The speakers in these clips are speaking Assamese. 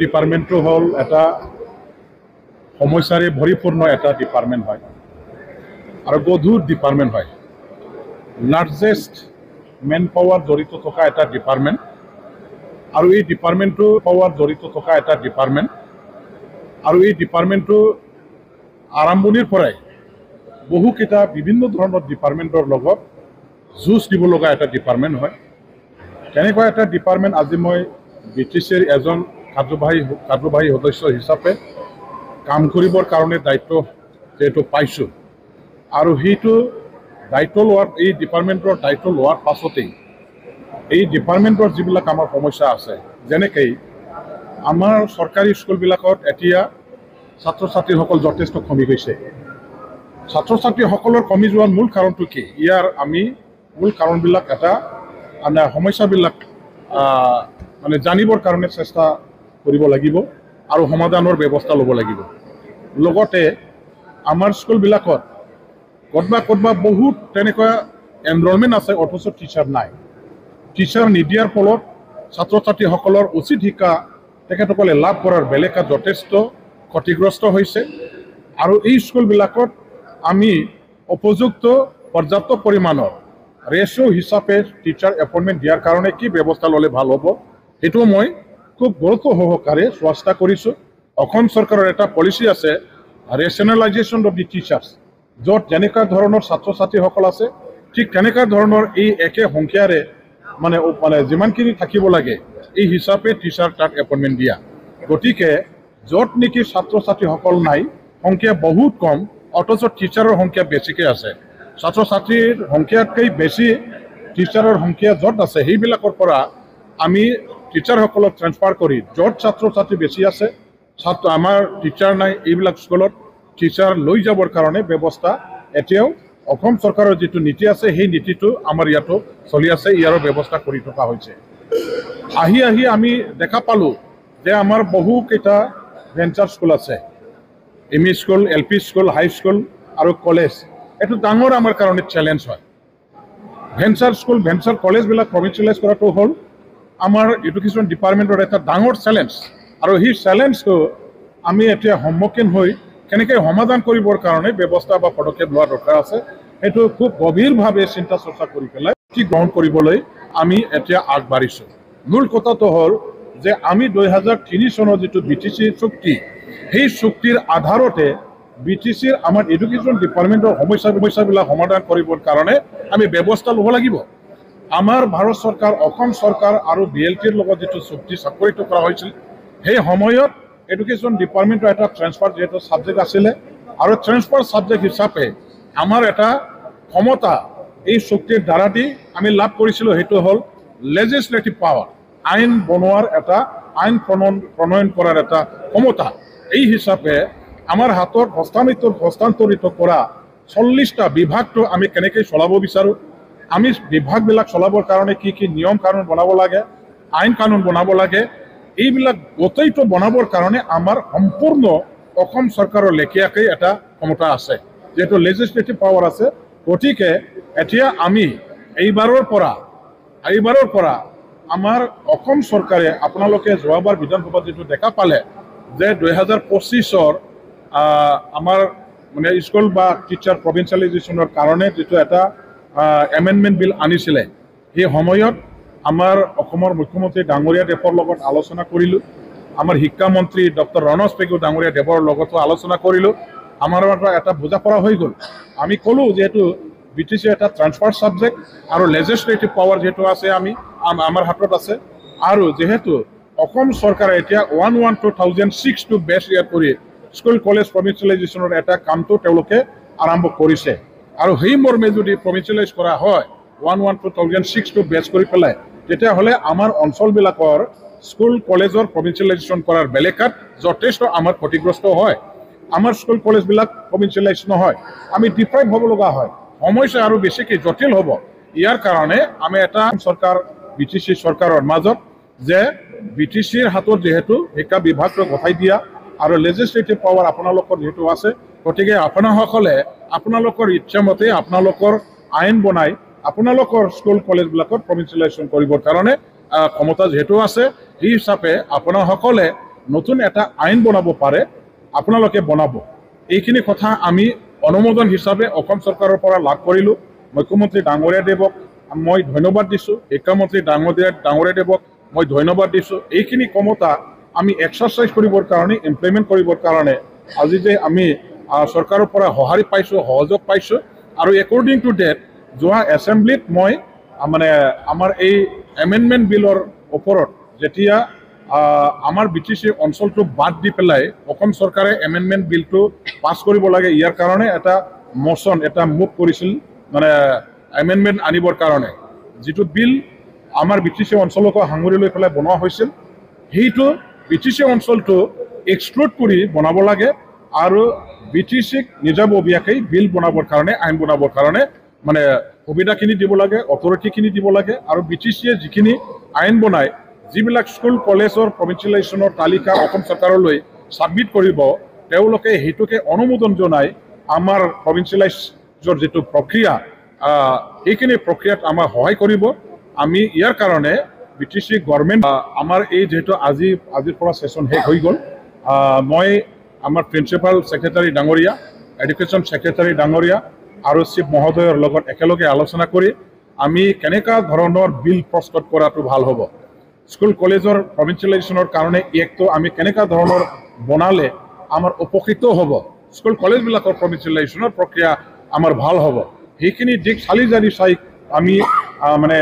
ডিপাৰ্টমেণ্টটো হ'ল এটা সমস্যাৰে ভৰিপূৰ্ণ এটা ডিপাৰ্টমেণ্ট হয় আৰু গধুৰ ডিপাৰ্টমেণ্ট হয়। লাৰ্জেষ্ট মেন পাৱাৰ জড়িত থকা এটা ডিপাৰ্টমেণ্ট আৰু এই ডিপাৰ্টমেণ্টটো পাৱাৰ জড়িত থকা এটা ডিপাৰ্টমেণ্ট আৰু এই ডিপাৰ্টমেণ্টটো আৰম্ভণিৰ পৰাই বহুকেইটা বিভিন্ন ধৰণৰ ডিপাৰ্টমেণ্টৰ লগত যুঁজ দিব লগা এটা ডিপাৰ্টমেণ্ট হয়। তেনেকুৱা এটা ডিপাৰ্টমেণ্ট আজি মই BTCৰ এজন কাৰ্যবাহী সদস্য হিচাপে কাম কৰিবৰ কাৰণে দায়িত্ব যেহেতু পাইছোঁ আৰু সেইটো দায়িত্ব লোৱাৰ এই ডিপাৰ্টমেণ্টৰ দায়িত্ব লোৱাৰ পাছতেই এই ডিপাৰ্টমেণ্টৰ যিবিলাক আমাৰ সমস্যা আছে, যেনেকৈ আমাৰ চৰকাৰী স্কুলবিলাকত এতিয়া ছাত্ৰ ছাত্ৰীসকল যথেষ্ট কমি গৈছে। ছাত্ৰ ছাত্ৰীসকলৰ কমি যোৱাৰ মূল কাৰণটো কি? ইয়াৰ আমি মূল কাৰণবিলাক এটা সমস্যাবিলাক জানিবৰ কাৰণে চেষ্টা কৰিব লাগিব আৰু সমাধানৰ ব্যৱস্থা ল'ব লাগিব। লগতে আমাৰ স্কুলবিলাকত ক'তবা বহুত তেনেকুৱা এনৰলমেণ্ট আছে অথচ টিচাৰ নাই। টিচাৰ নিদিয়াৰ ফলত ছাত্ৰ ছাত্ৰীসকলৰ উচিত শিক্ষা তেখেতসকলে লাভ কৰাৰ বেলেকা যথেষ্ট ক্ষতিগ্ৰস্ত হৈছে আৰু এই স্কুলবিলাকত আমি উপযুক্ত পৰ্যাপ্ত পৰিমাণৰ ৰেচিঅ' হিচাপে টিচাৰ এপইণ্টমেণ্ট দিয়াৰ কাৰণে কি ব্যৱস্থা ল'লে ভাল হ'ব সেইটো মই খুব গুৰুত্ব সহকাৰে চেষ্টা কৰিছোঁ। অসম চৰকাৰৰ এটা পলিচি আছে ৰেচনেলাইজেশ্যন অফ দি টিচাৰ্ছ, য'ত যেনেকুৱা ধৰণৰ ছাত্ৰ ছাত্ৰীসকল আছে ঠিক তেনেকুৱা ধৰণৰ এই একে সংখ্যাৰে মানে যিমানখিনি থাকিব লাগে এই হিচাপে টিচাৰ তাত এপইণ্টমেণ্ট দিয়া। গতিকে য'ত নেকি ছাত্ৰ ছাত্ৰীসকল নাই, সংখ্যা বহুত কম অথচ টিচাৰৰ সংখ্যা বেছিকৈ আছে, ছাত্ৰ ছাত্ৰীৰ সংখ্যাতকৈ বেছি টিচাৰৰ সংখ্যা য'ত আছে সেইবিলাকৰ পৰা আমি টিচাৰসকলক ট্ৰেন্সফাৰ কৰি য'ত ছাত্ৰ ছাত্ৰী বেছি আছে আমাৰ টিচাৰ নাই এইবিলাক স্কুলত টিচাৰ লৈ যাবৰ কাৰণে ব্যৱস্থা এতিয়াও অসম চৰকাৰৰ যিটো নীতি আছে সেই নীতিটো আমাৰ ইয়াতো চলি আছে, ইয়াৰো ব্যৱস্থা কৰি থকা হৈছে। আহি আমি দেখা পালোঁ যে আমাৰ বহুকেইটা ভেঞ্চাৰ স্কুল আছে, ME স্কুল, LP স্কুল, হাই স্কুল আৰু কলেজ। এইটো ডাঙৰ আমাৰ কাৰণে চেলেঞ্জ হয়। ভেঞ্চাৰ স্কুল ভেঞ্চাৰ কলেজবিলাক প্ৰভিঞ্চিয়েলাইজ কৰাটো হ'ল আমাৰ এডুকেশ্যন ডিপাৰ্টমেণ্টৰ এটা ডাঙৰ চেলেঞ্জ আৰু সেই চেলেঞ্জটো আমি এতিয়া সন্মুখীন হৈ কেনেকৈ সমাধান কৰিবৰ কাৰণে ব্যৱস্থা বা পদক্ষেপ লোৱা দৰকাৰ আছে সেইটো খুব গভীৰভাৱে চিন্তা চৰ্চা কৰি পেলাই গ্ৰহণ কৰিবলৈ আমি এতিয়া আগবাঢ়িছোঁ। মূল কথাটো হ'ল যে আমি 2003 চনৰ যিটো BTC চুক্তি সেই চুক্তিৰ আধাৰতে BTCৰ আমাৰ এডুকেশ্যন ডিপাৰ্টমেণ্টৰ সমস্যাবিলাক সমাধান কৰিবৰ কাৰণে আমি ব্যৱস্থা ল'ব লাগিব। আমাৰ ভাৰত চৰকাৰ, অসম চৰকাৰ আৰু BLTৰ লগত যিটো চুক্তি স্বাক্ষৰিত কৰা হৈছিল সেই সময়ত এডুকেশ্যন ডিপাৰ্টমেণ্টৰ এটা ট্ৰেন্সফাৰ যিহেতু ছাবজেক্ট আছিলে আৰু ট্ৰেন্সফাৰ ছাবজেক্ট হিচাপে আমাৰ এটা ক্ষমতা এই চুক্তিৰ দ্বাৰা দি আমি লাভ কৰিছিলোঁ, সেইটো হ'ল লেজিছলেটিভ পাৱাৰ, আইন বনোৱাৰ এটা আইন প্ৰণয়ন কৰাৰ এটা ক্ষমতা। এই হিচাপে আমাৰ হাতত হস্তান্তৰিত কৰা 40টা বিভাগটো আমি কেনেকৈ চলাব বিচাৰোঁ, আমি বিভাগবিলাক চলাবৰ কাৰণে কি নিয়ম কানুন বনাব লাগে, আইন কানুন বনাব লাগে, এইবিলাক গোটেইটো বনাবৰ কাৰণে আমাৰ সম্পূৰ্ণ অসম চৰকাৰৰ লেখীয়াকৈ এটা ক্ষমতা আছে, যিহেতু লেজিছলেটিভ পাৱাৰ আছে। গতিকে এতিয়া আমি এইবাৰৰ পৰা আমাৰ অসম চৰকাৰে আপোনালোকে যোৱাবাৰ বিধানসভাত যিটো দেখা পালে যে 2025 আমাৰ স্কুল বা টিচাৰ প্ৰভিঞ্চিয়েলাইজেশ্যনৰ কাৰণে যিটো এটা এমেণ্ডমেণ্ট বিল আনিছিলে সেই সময়ত আমাৰ অসমৰ মুখ্যমন্ত্ৰী ডাঙৰীয়া দেৱৰ লগত আলোচনা কৰিলোঁ, আমাৰ শিক্ষামন্ত্ৰী ডক্টৰ ৰণোজ পেগু ডাঙৰীয়া দেৱৰ লগতো আলোচনা কৰিলোঁ। আমাৰ এটা বুজাপৰা হৈ গ'ল। আমি ক'লোঁ যিহেতু BTC এটা ট্ৰান্সফাৰ ছাবজেক্ট আৰু লেজিছলেটিভ পাৱাৰ যিহেতু আছে আমাৰ হাতত আছে আৰু যিহেতু অসম চৰকাৰে এতিয়া 1/1/2006 বেছ ইয়াৰ কৰি স্কুল কলেজ প্ৰভিঞ্চিয়েলাইজেশ্যনৰ এটা কামটো তেওঁলোকে আৰম্ভ কৰিছে আৰু সেই মৰ্মে যদি প্ৰভিঞ্চিয়েলাইজ কৰা হয় 1/1/2006 বেছ কৰি পেলাই তেতিয়াহ'লে আমাৰ অঞ্চলবিলাকৰ স্কুল কলেজৰ প্ৰভিঞ্চিয়েলাইজেশ্যন কৰাৰ বেলেকাত যথেষ্ট আমাৰ ক্ষতিগ্ৰস্ত হয়। আমাৰ স্কুল কলেজবিলাক প্ৰভিঞ্চিয়েলাইজ নহয়, আমি ডিপ্ৰাইভ হ'ব লগা হয়, সমস্যা আৰু বেছিকৈ জটিল হ'ব। ইয়াৰ কাৰণে আমি এটা চৰকাৰ BTC চৰকাৰৰ মাজত যে BTCৰ হাতত যিহেতু শিক্ষা বিভাগটো গঠাই দিয়া আৰু লেজিছলেটিভ পাৱাৰ আপোনালোকৰ যিহেতু আছে, গতিকে আপোনাসকলে আপোনালোকৰ ইচ্ছামতে আপোনালোকৰ আইন বনাই আপোনালোকৰ স্কুল কলেজবিলাকত প্ৰভিঞ্চিয়েলাইজেশ্যন কৰিবৰ কাৰণে ক্ষমতা যেহেতু আছে, সেই হিচাপে আপোনাসকলে নতুন এটা আইন বনাব পাৰে আপোনালোকে বনাব এইখিনি কথা আমি অনুমোদন হিচাপে অসম চৰকাৰৰ পৰা লাভ কৰিলোঁ মুখ্যমন্ত্ৰী ডাঙৰীয়া দেৱক মই ধন্যবাদ দিছোঁ শিক্ষামন্ত্ৰী ডাঙৰীয়া দেৱক মই ধন্যবাদ দিছোঁ এইখিনি ক্ষমতা আমি এক্সাৰচাইজ কৰিবৰ কাৰণে ইমপ্লিমেণ্ট কৰিবৰ কাৰণে আজি যে আমি চৰকাৰৰ পৰা সঁহাৰি পাইছোঁ সহযোগ পাইছোঁ আৰু একৰ্ডিং টু ডেট যোৱা এছেম্বলিত মই মানে আমাৰ এই এমেণ্ডমেণ্ট বিলৰ ওপৰত যেতিয়া আমাৰ BTC অঞ্চলটো বাদ দি পেলাই অসম চৰকাৰে এমেণ্ডমেণ্ট বিলটো পাছ কৰিব লাগে ইয়াৰ কাৰণে এটা মোচন এটা মুভ কৰিছিল মানে এমেণ্ডমেণ্ট আনিবৰ কাৰণে যিটো বিল আমাৰ BTC অঞ্চলকো সাঙুৰি লৈ পেলাই বনোৱা হৈছিল সেইটো BTC অঞ্চলটো এক্সক্লুড কৰি বনাব লাগে আৰু BTCক নিজাববীয়াকৈ বিল বনাবৰ কাৰণে আইন বনাবৰ কাৰণে মানে সুবিধাখিনি দিব লাগে অথৰিটিখিনি দিব লাগে আৰু BTCয়ে যিখিনি আইন বনায় যিবিলাক স্কুল কলেজৰ প্ৰভিঞ্চিয়েলাইজেশ্যনৰ তালিকা অসম চৰকাৰলৈ ছাবমিট কৰিব তেওঁলোকে সেইটোকে অনুমোদন জনাই আমাৰ প্ৰভিঞ্চিয়েলাইজৰ যিটো প্ৰক্ৰিয়া এইখিনি প্ৰক্ৰিয়াত আমাৰ সহায় কৰিব আমি ইয়াৰ কাৰণে BTC গভৰ্ণমেণ্ট আমাৰ এই যেহেতু আজিৰ পৰা সেশন শেষ হৈ গ'ল মই আমাৰ প্ৰিন্সিপাল সেক্ৰেটাৰী ডাঙৰীয়া এডুকেশ্যন সেক্ৰেটাৰী ডাঙৰীয়া আৰু চিফ মহোদয়ৰ লগত একেলগে আলোচনা কৰি আমি কেনেকা ধৰণৰ বিল প্ৰস্তুত কৰাটো ভাল হ'ব স্কুল কলেজৰ প্ৰভিঞ্চিয়েলাইজেশ্যনৰ কাৰণে একটো আমি কেনেকা ধৰণৰ বনালে আমাৰ উপকৃত হ'ব স্কুল কলেজবিলাকৰ প্ৰভিঞ্চিয়েলাইজেশ্যনৰ প্ৰক্ৰিয়া আমাৰ ভাল হ'ব সেইখিনি দিশ চালি জাৰি চাই আমি মানে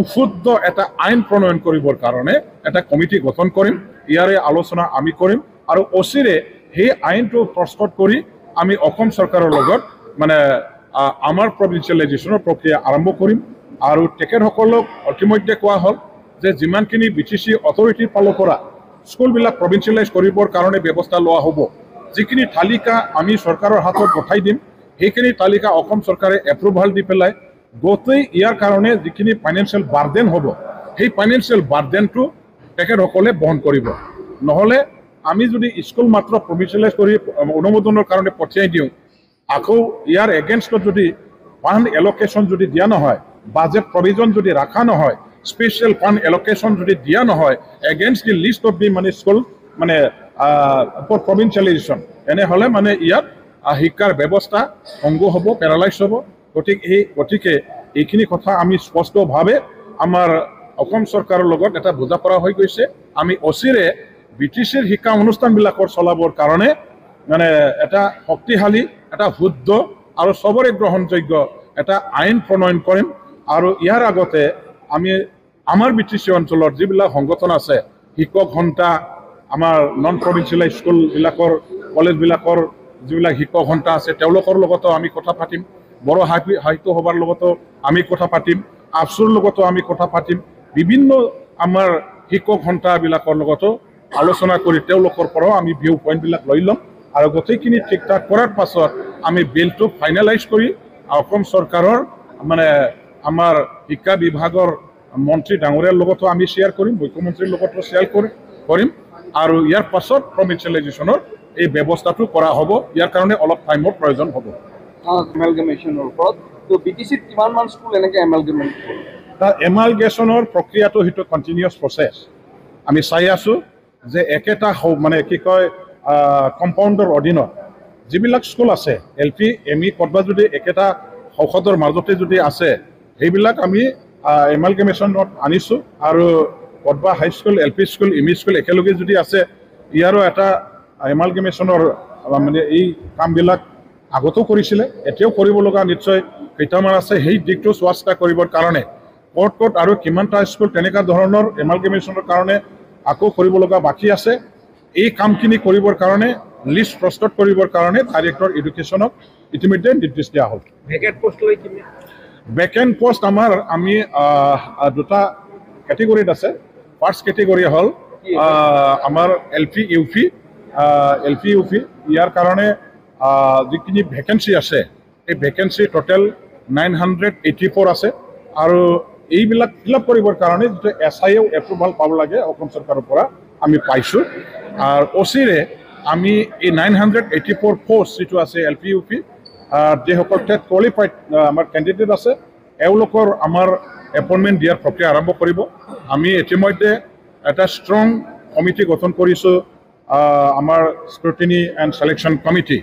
উশুদ্ধ এটা আইন প্ৰণয়ন কৰিবৰ কাৰণে এটা কমিটি গঠন কৰিম ইয়াৰে আলোচনা আমি কৰিম আৰু অচিৰে সেই আইনটো প্ৰস্তুত কৰি আমি অসম চৰকাৰৰ লগত মানে আমাৰ প্ৰভিঞ্চিয়েলাইজেশ্যনৰ প্ৰক্ৰিয়া আৰম্ভ কৰিম আৰু তেখেতসকলক ইতিমধ্যে কোৱা হ'ল যে যিমানখিনি BTC অথৰিটিৰ ফালৰ পৰা স্কুলবিলাক প্ৰভিঞ্চিয়েলাইজ কৰিবৰ কাৰণে ব্যৱস্থা লোৱা হ'ব যিখিনি তালিকা আমি চৰকাৰৰ হাতত পঠাই দিম সেইখিনি তালিকা অসম চৰকাৰে এপ্ৰুভাল দি পেলাই গোটেই ইয়াৰ কাৰণে যিখিনি ফাইনেন্সিয়েল বাৰ্ডেন হ'ব সেই ফাইনেন্সিয়েল বাৰ্ডেনটো তেখেতসকলে বহন কৰিব নহ'লে আমি যদি স্কুল মাত্ৰ প্ৰভিঞ্চিয়েলাইজ কৰি অনুমোদনৰ কাৰণে পঠিয়াই দিওঁ আকৌ ইয়াৰ এগেইনষ্টত যদি ফাণ্ড এলকেশ্যন যদি দিয়া নহয় বাজেট প্ৰভিজন যদি ৰাখা নহয় স্পেচিয়েল ফাণ্ড এলকেশ্যন যদি দিয়া নহয় against the list of the মানে স্কুল মানে ফৰ প্ৰভিঞ্চিয়েলাইজেশ্যন এনেহ'লে মানে ইয়াত শিক্ষাৰ ব্যৱস্থা ভংগ হ'ব পেৰালাইজ হ'ব গতিকে এইখিনি কথা আমি স্পষ্টভাৱে আমাৰ অসম চৰকাৰৰ লগত এটা বুজা পৰা হৈ গৈছে আমি অচিৰে BTCৰ শিক্ষা অনুষ্ঠানবিলাকৰ চলাবৰ কাৰণে মানে এটা শক্তিশালী এটা শুদ্ধ আৰু চবৰে গ্ৰহণযোগ্য এটা আইন প্ৰণয়ন কৰিম আৰু ইয়াৰ আগতে আমি আমাৰ BTC অঞ্চলৰ যিবিলাক সংগঠন আছে শিক্ষক ঘণ্টা আমাৰ নন প্ৰভিঞ্চিয়েলাইজ স্কুলবিলাকৰ কলেজবিলাকৰ যিবিলাক শিক্ষক ঘণ্টা আছে তেওঁলোকৰ লগতো আমি কথা পাতিম বড়ো সাহিত্য সভাৰ লগতো আমি কথা পাতিম আফচুৰ লগতো আমি কথা পাতিম বিভিন্ন আমাৰ শিক্ষক ঘণ্টাবিলাকৰ লগতো আলোচনা কৰি তেওঁলোকৰ পৰাও আমি ভিউ পইণ্টবিলাক লৈ ল'ম আৰু গোটেইখিনি ঠিক ঠাক কৰাৰ পাছত আমি বিলটো ফাইনেলাইজ কৰি অসম চৰকাৰৰ মানে আমাৰ শিক্ষা বিভাগৰ মন্ত্ৰী ডাঙৰীয়াৰ লগতো আমি শ্বেয়াৰ কৰিম মুখ্যমন্ত্ৰীৰ লগতো শ্বেয়াৰ কৰিম আৰু ইয়াৰ পাছত প্ৰভিঞ্চিয়েলাইজেশ্যনৰ এই ব্যৱস্থাটো কৰা হ'ব ইয়াৰ কাৰণে অলপ টাইমৰ প্ৰয়োজন হ'ব এমালগেমেশ্যনৰ ওপৰত তো BTCত কিমানমান স্কুল এনেকৈ এমালগেমেণ্ট তাৰ এমালগেশ্যনৰ প্ৰক্ৰিয়াটো সেইটো কণ্টিনিউৱাছ প্ৰচেছ আমি চাই আছোঁ যে একেটা মানে কি কয় কম্পাউণ্ডৰ অধীনত যিবিলাক স্কুল আছে LP ME ক'ৰবাত যদি একেটা ঔষধৰ মাজতে যদি আছে সেইবিলাক আমি এমালগেমেশ্যনত আনিছোঁ আৰু ক'ৰবাত high school LP school ME school একেলগে যদি আছে ইয়াৰো এটা এমালগেমেশ্যনৰ মানে এই কামবিলাক আগতেও কৰিছিলে এতিয়াও কৰিব লগা নিশ্চয় কেইটামান আছে সেই দিশটো চোৱা চিতা কৰিবৰ কাৰণে ক'ত আৰু কিমানটা স্কুল তেনেকুৱা ধৰণৰ এমালগেমেশ্যনৰ কাৰণে আকৌ কৰিব লগা বাকী আছে এই কামখিনি কৰিবৰ কাৰণে লিষ্ট প্ৰস্তুত কৰিবৰ কাৰণে ডাইৰেক্টৰ এডুকেশ্যনক ইতিমধ্যে নিৰ্দেশ দিয়া হ'ল ভেকেণ্ট পোষ্ট আমি দুটা কেটেগৰীত আছে ফাৰ্ষ্ট কেটেগৰী হ'ল আমাৰ LP UP ইয়াৰ কাৰণে যিখিনি ভেকেঞ্চি আছে এই ভেকেঞ্চি টোটেল 984 আছে আৰু এইবিলাক ফিল আপ কৰিবৰ কাৰণে যিটো SIও এপ্ৰুভাল পাব লাগে অসম চৰকাৰৰ পৰা আমি পাইছোঁ আৰু অচিৰে আমি এই 984 পোষ্ট যিটো আছে LP UP যিসকল টেট কোৱালিফাইড আমাৰ কেণ্ডিডেট আছে এওঁলোকৰ আমাৰ এপইণ্টমেণ্ট দিয়াৰ প্ৰক্ৰিয়া আৰম্ভ কৰিব আমি ইতিমধ্যে এটা ষ্ট্ৰং কমিটি গঠন কৰিছোঁ আমাৰ স্ক্ৰুটিনি এণ্ড ছিলেকশ্যন কমিটি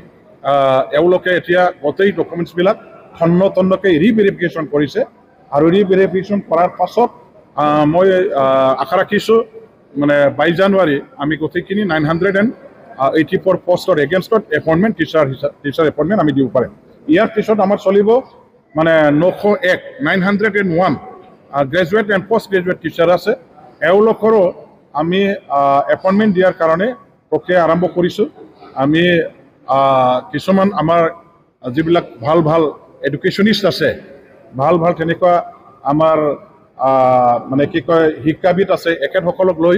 এওঁলোকে এতিয়া গোটেই ডকুমেণ্টছবিলাক খন্নতন্নকৈ ৰিভেৰিফিকেশ্যন কৰিছে আৰু ৰিভেৰিফিকেশ্যন কৰাৰ পাছত মই আশা ৰাখিছোঁ মানে 22 জানুৱাৰী আমি গোটেইখিনি 984 পষ্টৰ এগেইনষ্টত এপইণ্টমেণ্ট টিচাৰ এপইণ্টমেণ্ট আমি দিব পাৰিম। ইয়াৰ পিছত আমাৰ চলিব মানে 901 graduate and post graduate teacher আছে, এওঁলোকৰো আমি এপইণ্টমেণ্ট দিয়াৰ কাৰণে প্ৰক্ৰিয়া আৰম্ভ কৰিছোঁ। আমি কিছুমান আমাৰ যিবিলাক ভাল ভাল এডুকেশ্যনিষ্ট আছে, ভাল ভাল তেনেকুৱা আমাৰ মানে কি কয় শিক্ষাবিদ আছে, এখেতসকলক লৈ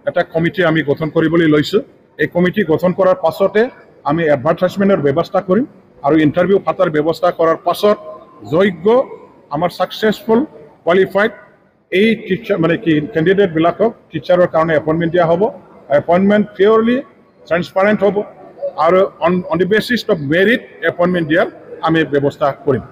এটা কমিটি আমি গঠন কৰিবলৈ লৈছোঁ। এই কমিটি গঠন কৰাৰ পাছতে আমি এডভাৰটাইজমেণ্টৰ ব্যৱস্থা কৰিম আৰু ইণ্টাৰভিউ পাতাৰ ব্যৱস্থা কৰাৰ পাছত যোগ্য আমাৰ ছাকচেছফুল কোৱালিফাইড এই টিচাৰ মানে কি কেণ্ডিডেটবিলাকক টিচাৰৰ কাৰণে এপইণ্টমেণ্ট দিয়া হ'ব। এপইণ্টমেণ্ট পিয়ৰলি ট্ৰেন্সপাৰেণ্ট হ'ব আৰু on the basis of merit appointment দিয়াৰ আমি ব্যৱস্থা কৰিম।